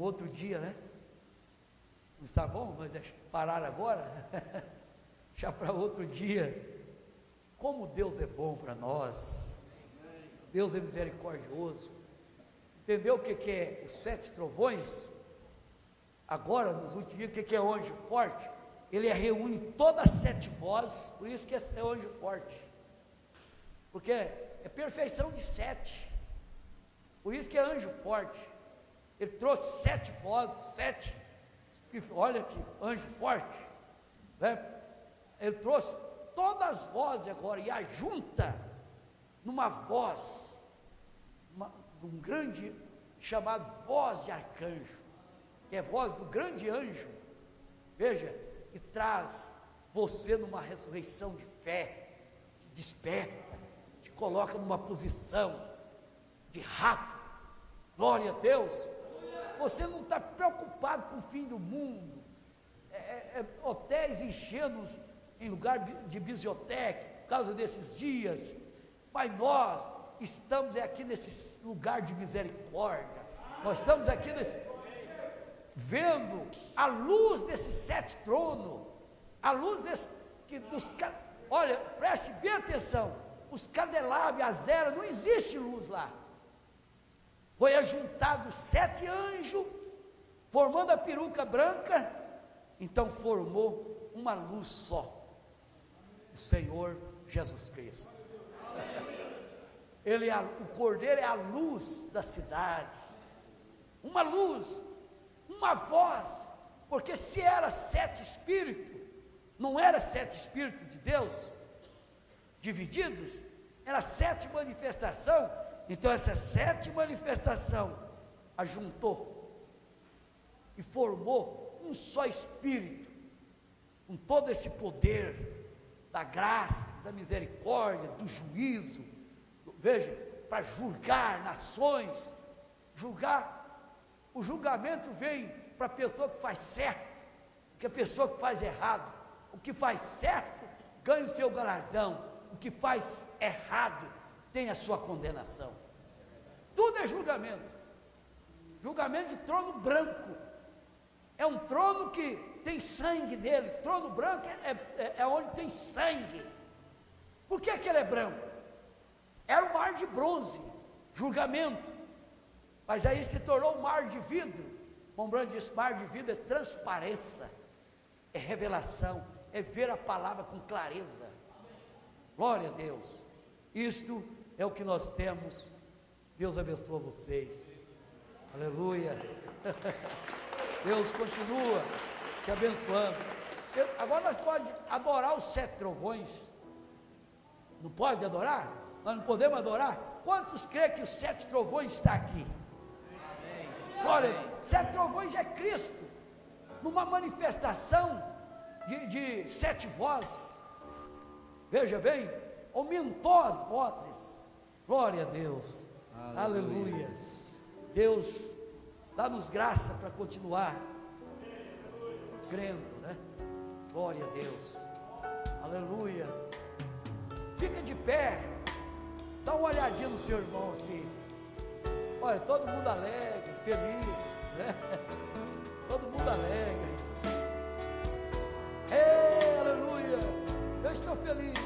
outro dia, né? Não está bom? Vamos parar agora? Deixar para outro dia. Como Deus é bom para nós. Deus é misericordioso. Entendeu o que é os 7 trovões? Agora, nos últimos dias, o que é o anjo forte? Ele reúne todas as 7 vozes, por isso que é o anjo forte, porque é perfeição de 7, por isso que é anjo forte. Ele trouxe 7 vozes, 7, olha que anjo forte, né? Ele trouxe todas as vozes agora e ajunta numa voz, de um grande chamado voz de arcanjo, que é voz do grande anjo, veja, e traz você numa ressurreição de fé, te desperta, te coloca numa posição de rápido, glória a Deus. Você não está preocupado com o fim do mundo, hotéis enchendo em lugar de biblioteca, por causa desses dias, mas nós estamos aqui nesse lugar de misericórdia, nós estamos aqui vendo a luz desses 7 tronos, a luz olha, preste bem atenção, os candelabros, as eras, não existe luz lá, foi ajuntado 7 anjos, formando a peruca branca, então formou uma luz só, o Senhor Jesus Cristo. O Cordeiro é a luz da cidade, uma luz, uma voz, porque se era 7 espíritos, não era 7 espíritos de Deus divididos, era 7 manifestações, então essa 7 manifestação ajuntou e formou um só espírito, com todo esse poder da graça, da misericórdia, do juízo, veja, para julgar nações, o julgamento vem para a pessoa que faz certo, que a pessoa que faz errado, o que faz certo ganha o seu galardão, o que faz errado tem a sua condenação, tudo é julgamento de trono branco, é um trono que tem sangue nele, trono branco é onde tem sangue. Por que ele é branco? Era um mar de bronze, julgamento, mas aí se tornou um mar de vidro. Lembrando disso, mar de vidro é transparência, é revelação, é ver a palavra com clareza. Glória a Deus. Isto é o que nós temos. Deus abençoe vocês. Aleluia. Deus continua te abençoando. Agora nós podemos adorar os 7 trovões. Não pode adorar? Nós não podemos adorar? Quantos creem que os 7 trovões está aqui? Amém. Glória, 7 trovões é Cristo, numa manifestação de 7 vozes. Veja bem, aumentou as vozes. Glória a Deus. Aleluia. Deus dá-nos graça para continuar crendo, né? Glória a Deus. Aleluia. Fica de pé. Dá uma olhadinha no seu irmão assim. Olha, todo mundo alegre, feliz, né? Todo mundo alegre. Ei, aleluia. Eu estou feliz.